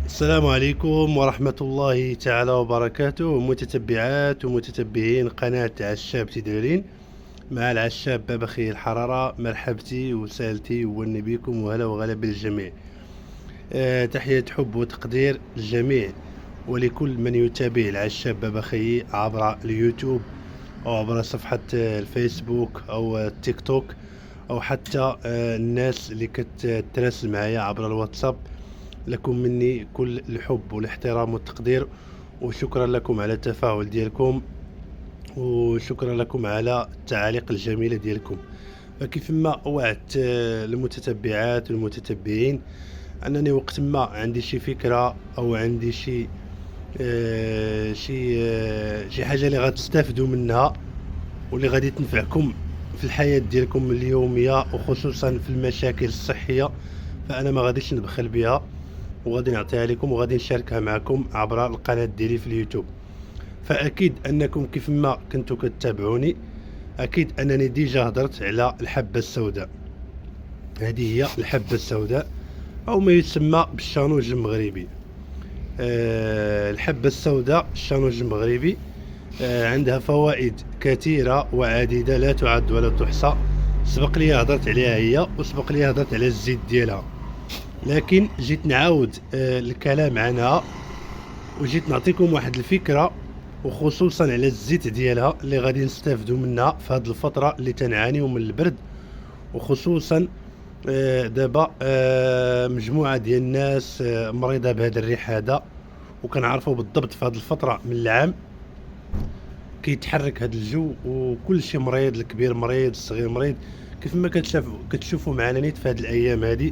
السلام عليكم ورحمة الله تعالى وبركاته، متتبعات ومتتبعين قناة عشاب تدرين. مع العشاب باب أخي الحرارة، مرحبتي وسالتي وهلا بكم وهلا وغلا بالجميع. تحية حب وتقدير للجميع ولكل من يتابع العشاب باب أخي عبر اليوتيوب أو عبر صفحة الفيسبوك أو التيك توك، أو حتى الناس اللي كتراسل معايا عبر الواتساب. لكم مني كل الحب والاحترام والتقدير، وشكرا لكم على التفاعل ديالكم، وشكرا لكم على التعاليق الجميلة ديالكم. فكيف ما وعدت المتتبعات والمتتبعين انني وقت ما عندي شي فكرة او عندي شي حاجة اللي غتستافدوا منها واللي غادي تنفعكم في الحياة ديالكم اليومية، وخصوصا في المشاكل الصحية، فانا ما غاديش نبخل بها وغادي نعطيها لكم وغادي نشاركها معكم عبر القناة ديالي في اليوتيوب. فاكيد انكم كيف ما كنتوا كتابعوني، اكيد انني ديجا هضرت على الحبة السوداء. هذه هي الحبة السوداء او ما يسمى بالشانوج المغربي. الحبة السوداء الشانوج المغربي عندها فوائد كثيرة وعديدة لا تعد ولا تحصى. سبق لي هضرت عليها هي، وسبق لي هضرت على الزيت ديالها، لكن جيت نعاود الكلام عنها وجيت نعطيكم واحد الفكرة، وخصوصا على الزيت ديالها اللي غادي نستافدوا منها في هذه الفترة اللي تنعانيو من البرد. وخصوصا دابا مجموعة ديال الناس مريضة بهذا الريح هذا، وكنعرفوا بالضبط في هذه الفترة من العام كيتحرك هذا الجو وكل شيء مريض، الكبير مريض الصغير مريض. كيف ما كتشوفوا معنا نيت في هذه الايام هذه،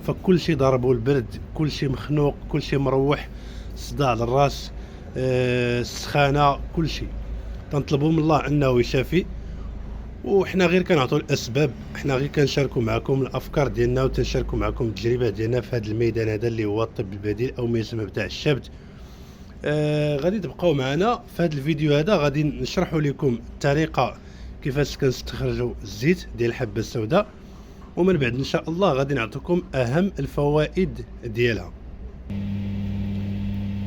فكل شيء ضربوا البرد، كل شيء مخنوق، كل شيء مروح، صداع للراس، السخانه، كل شيء. تنطلبوا من الله انه يشافي، وحنا غير كنعطوا الاسباب، حنا غير كنشاركوا معكم الافكار ديالنا وتنشاركوا معكم التجربه ديالنا في هذا الميدان هذا اللي هو الطب البديل او ما يسمى بتاع الشبت. غادي تبقاو معنا في هذا الفيديو هذا، غادي نشرحوا لكم الطريقه كيفاش كنستخرجوا الزيت ديال الحبه السوداء، ومن بعد ان شاء الله غادي نعطيكم اهم الفوائد ديالها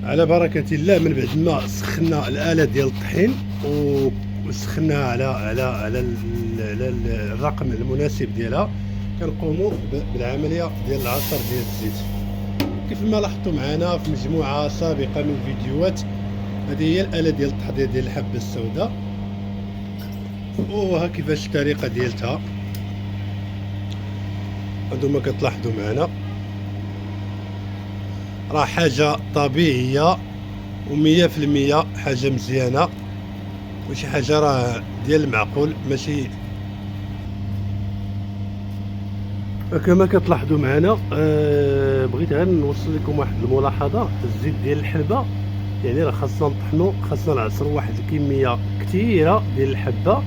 على بركه الله. من بعد ما سخنا الاله ديال الطحين وسخناها على الرقم المناسب ديالها، كنقوموا بالعمليه ديال العصر ديال الزيت. كيف ما لاحظتوا معنا في مجموعه سابقه من الفيديوهات، هذه هي الاله ديال التحضير ديال الحبه السوداء، وها كيفاش الطريقه ديالتها. هادو ما كتلاحظوا معنا راه حاجه طبيعيه و100% حاجه مزيانه، وشي حاجه راه ديال المعقول، ماشي كما كتلاحظوا معنا. بغيت غير نوصل لكم واحد الملاحظه. الزيت ديال الحلبه يعني راه خاصنا نطحنوا، خاصنا نعصروا واحد الكميه كثيره ديال الحبه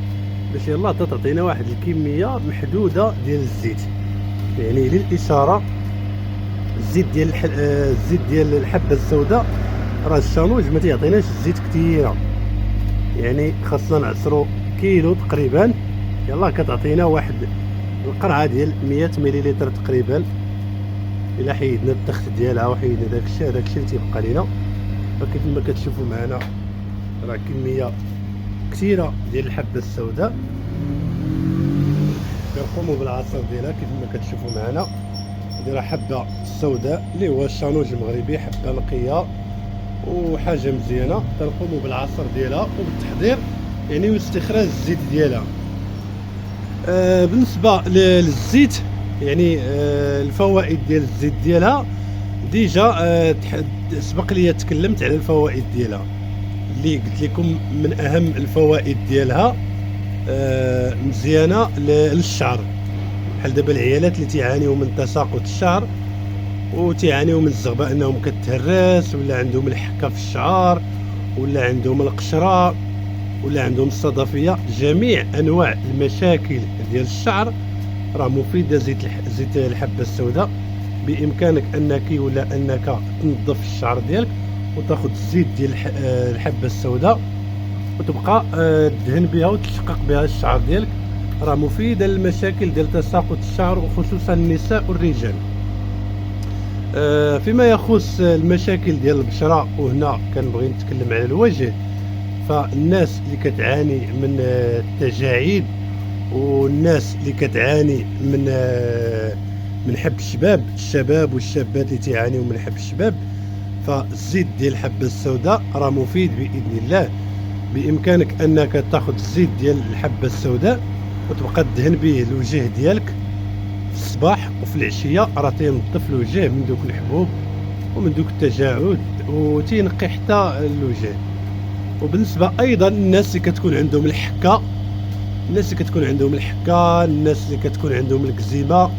باش يلاه تعطينا واحد الكميه محدوده ديال الزيت. يعني للاشاره، الزيت ديال الحبه السوداء راه الشانوج ما تيعطيناش الزيت كثيره، يعني خاصنا نعصروا كيلو تقريبا، يلاه كتعطينا واحد القرعه ديال 100 مليلتر تقريبا. الا حيدنا التخت ديالها وحيدنا داكشي اللي تيبقى لينا، فكيف ما كتشوفوا معنا راه كميه كثيره ديال الحبه السوداء. كنقوموا بالعصر ديالها كيف ما كتشوفوا معنا. هذه راه حبه السوداء اللي هو الشانوج المغربي، حبه نقيه وحاجه مزيانه. كنقوموا بالعصر ديالها وبالتحضير يعني واستخراج الزيت ديالها. بالنسبه للزيت يعني الفوائد ديال الزيت ديالها ديجا سبق لي تكلمت على الفوائد ديالها اللي قلت لكم من اهم الفوائد ديالها. مزيانه للشعر، بحال دابا العيالات اللي تيعانيو من تساقط الشعر وتيعانيو من الزغبه انهم كتهرس، ولا عندهم الحكه في الشعر، ولا عندهم القشره، ولا عندهم الصدفيه، جميع انواع المشاكل ديال الشعر راه مفيده. زيت الحبه السوداء بامكانك انك تنظف الشعر ديالك وتاخذ الزيت ديال الحبه السوداء وتبقى تدهن بها وتشقق بها الشعر ديالك. راه مفيده للمشاكل ديال تساقط الشعر وخصوصا النساء والرجال. فيما يخص المشاكل ديال البشرة، وهنا كنبغي نتكلم على الوجه. فالناس اللي كتعاني من التجاعيد، والناس اللي كتعاني من حب الشباب والشابات اللي تيعانيو من حب الشباب، فالزيت ديال الحبة السوداء راه مفيد بإذن الله. بإمكانك أنك تاخذ الزيت ديال الحبة السوداء وتبقى دهن به الوجه ديالك في الصباح وفي العشية، راه تينظف الوجه من دوك الحبوب ومن دوك التجاعد، وتينقي حتى الوجه. وبالنسبة أيضا الناس اللي كتكون عندهم الحكة، الناس اللي كتكون عندهم الحكة، الناس اللي كتكون عندهم الكزيمة،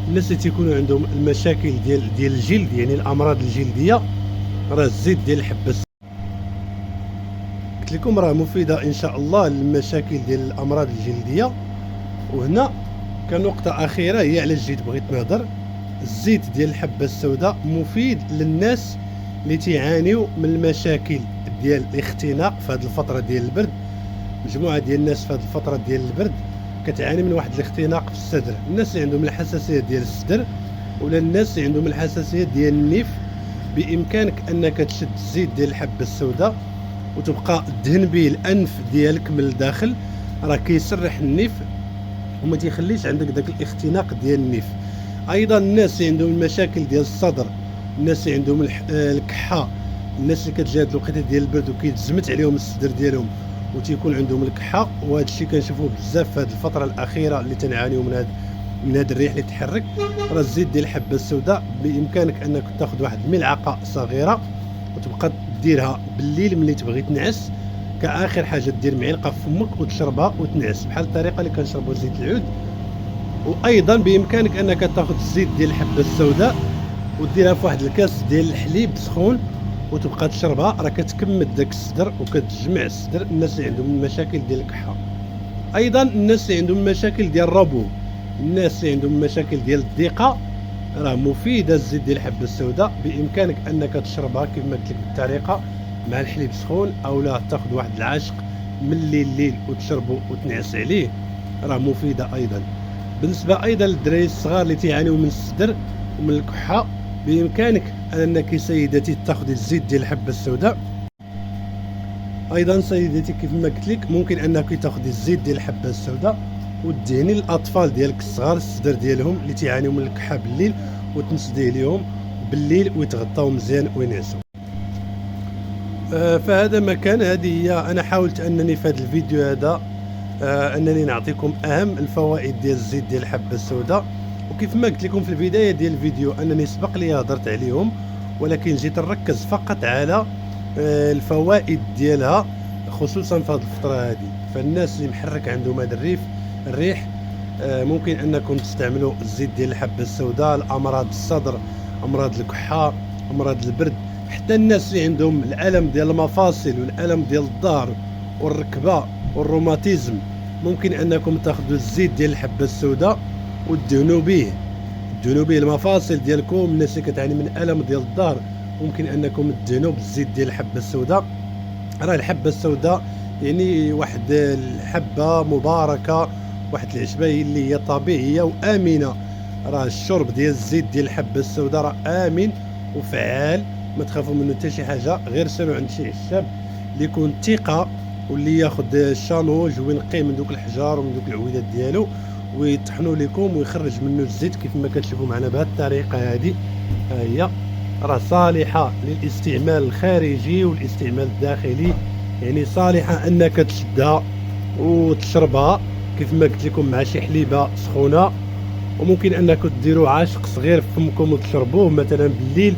الناس اللي تيكونوا عندهم المشاكل ديال الجلد، يعني الأمراض الجلدية، راه الزيت ديال الحبة قلت لكم راه مفيدة إن شاء الله للمشاكل ديال الأمراض الجلدية. وهنا كان نقطة أخيرة هي على الجلد بغيت نهضر. الزيت ديال الحبة السوداء مفيد للناس اللي تيعانيو من المشاكل ديال الاختناق في هذه الفترة ديال البرد. مجموعة ديال الناس في هذه الفترة ديال البرد كتعاني من واحد الاختناق في الصدر، الناس اللي عندهم الحساسية ديال الصدر ولا الناس اللي عندهم الحساسية ديال النيف، بإمكانك أنك تشد الزيت ديال الحبة السوداء وتبقى دهن به الأنف ديالك من الداخل، راه كيسرح النيف وما تيخليش عندك داك الاختناق ديال النيف. ايضا الناس اللي عندهم المشاكل ديال الصدر، الناس اللي عندهم الكحه، الناس اللي كتجي هاد الوقيته ديال البرد وكيتزمت عليهم الصدر ديالهم وتيكون عندهم الكحه، وهذا الشيء كنشوفوه بزاف في هذه الفتره الاخيره اللي تنعانيو من هذا الريح اللي تحرك. راه الزيت ديال الحبه السوداء بامكانك انك تاخذ واحد الملعقه صغيره وتبقى ديرها بالليل ملي تبغي تنعس، كاخر حاجه دير معلقه في فمك وتشربها وتنعس بحال الطريقه اللي كنشربوا زيت العود. وايضا بامكانك انك تاخذ الزيت ديال الحبه السوداء وديرها في واحد الكاس ديال الحليب سخون وتبقى تشربها، راه كتكمد داك الصدر وكتجمع الصدر. الناس اللي عندهم المشاكل ديال الكحه، ايضا الناس اللي عندهم مشاكل ديال الربو، الناس اللي عندهم مشاكل ديال الضيقه، راه مفيده الزيت ديال الحبه السوداء. بامكانك انك تشربها كما قلت لك بالطريقه مع الحليب سخون، او لا تاخذ واحد العشق من الليل وتشربه وتنعس عليه، راه مفيده ايضا. بالنسبه ايضا للدراري الصغار اللي تيعانيو من الصدر ومن الكحه، بامكانك انك سيدتي تاخذي الزيت ديال الحبه السوداء. ايضا سيدتي كيف ما قلت لك ممكن انك تاخذي الزيت ديال الحبه السوداء ودهني الاطفال ديالك الصغار الصدر ديالهم اللي تيعانيو من الكحه بالليل، وتنسديه ليهم بالليل ويتغطاو مزيان وينعسوا. فهذا مكان، هذه هي انا حاولت انني في هذا الفيديو هذا انني نعطيكم اهم الفوائد ديال الزيت ديال الحبه السوداء. وكيف ما قلت لكم في البدايه ديال الفيديو انني سبق لي هضرت عليهم، ولكن جيت نركز فقط على الفوائد ديالها، خصوصا في هذه الفتره هذه. فالناس اللي محرك عندهم هذا الريح ممكن انكم تستعملوا الزيت ديال الحبه السوداء لامراض الصدر، امراض الكحه، امراض البرد. حتى الناس اللي عندهم الالم ديال المفاصل والالم ديال الظهر والركبه والروماتيزم، ممكن انكم تاخذوا الزيت ديال الحبه السوداء وتدهنوا به المفاصل ديالكم. الناس اللي كتعاني من الم ديال الظهر ممكن انكم تدهنوا بالزيت ديال الحبه السوداء. راه الحبه السوداء يعني واحد الحبه مباركه، واحد العشبه اللي هي طبيعيه وامنه. راه الشرب ديال الزيت ديال الحبه السوداء راه امن وفعال، ما تخافوا منه حتى شي حاجه. غير سيروا عند شي عشاب اللي يكون ثقه واللي ياخذ الشانوج وينقيه من دوك الحجار ومن دوك العويدات ديالو ويطحنوا لكم ويخرج منه الزيت كيف ما كتشوفوا معنا بهذه الطريقه هذه. ها هي راه صالحه للاستعمال الخارجي والاستعمال الداخلي، يعني صالحه انك تشدها وتشربها كيف ما قلت لكم مع شي حليبه سخونه. وممكن انكم ديروا عاشق صغير في فمكم وتشربوه مثلا بالليل،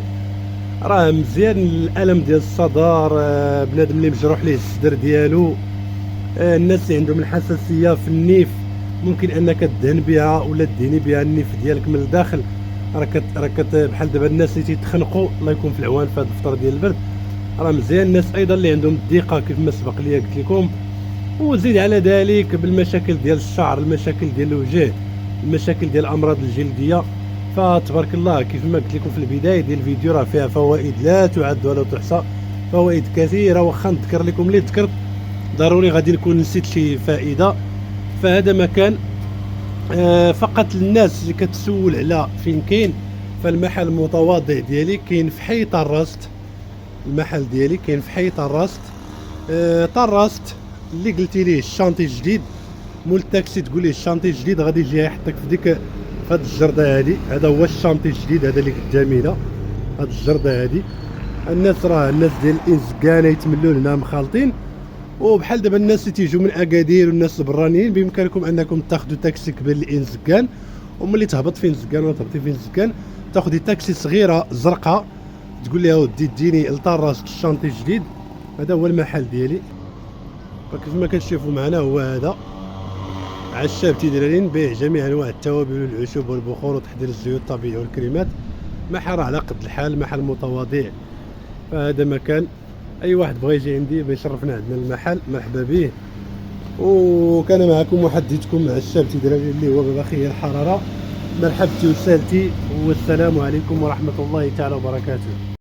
راه مزيان الالم ديال الصدر. بنادم اللي مجروح ليه الصدر ديالو، الناس اللي عندهم الحساسيه في النيف، ممكن انك تدهن بها ولا تدهني بها النيف ديالك من الداخل. راك بحال دابا الناس اللي تيتخنقوا، الله يكون في العوان في هذه الفتره ديال البرد، راه مزيان. الناس ايضا اللي عندهم الضيقه كيف ما سبق لي قلت لكم، وزيد على ذلك بالمشاكل ديال الشعر، المشاكل ديال الوجه، المشاكل ديال الامراض الجلديه. فتبارك الله كيف ما قلت لكم في البدايه ديال الفيديو راه فيها فوائد لا تعد ولا تحصى، فوائد كثيره. واخا نذكر لكم اللي ذكرت ضروري غادي نكون نسيت شي فائده. فهذا مكان فقط للناس اللي كتسول على فين كاين، فالمحل متواضع ديالي كاين في حي طراست. المحل ديالي كاين في حي طراست. طراست اللي قلتي ليه الشانطي الجديد، مول التاكسي تقول ليه الشانطي الجديد غادي يجي يحطك في ديك، في هاد الجرده هادي. هذا هو الشانطي الجديد، هذا اللي قدامينا، هاد الجرده هادي. الناس راه الناس ديال الانسكان يتملوا لنا مخالطين، وبحال دابا الناس اللي تيجوا من اكادير والناس البرانيين بامكانكم انكم تاخذوا تاكسي كبير للانسكان، وملي تهبط في انسكان ولا تهبطي في انسكان تاخذي تاكسي صغيره زرقاء تقول لها ودي ديني لطراست الشانطي الجديد. هذا هو المحل ديالي. فكيف ما كتشوفوا معنا هو هذا عشاب تيدرارين، بيع جميع انواع التوابل والعشوب والبخور وتحضير الزيوت الطبيعيه والكريمات. محل على قد الحال، محل متواضع. فهذا مكان اي واحد بغى يجي عندي بيشرفنا عندنا المحل مرحبا به. وكان معكم محدثكم عشاب تيدرارين اللي هو بابا خير الحراره. مرحبتي وسالتي، والسلام عليكم ورحمه الله تعالى وبركاته.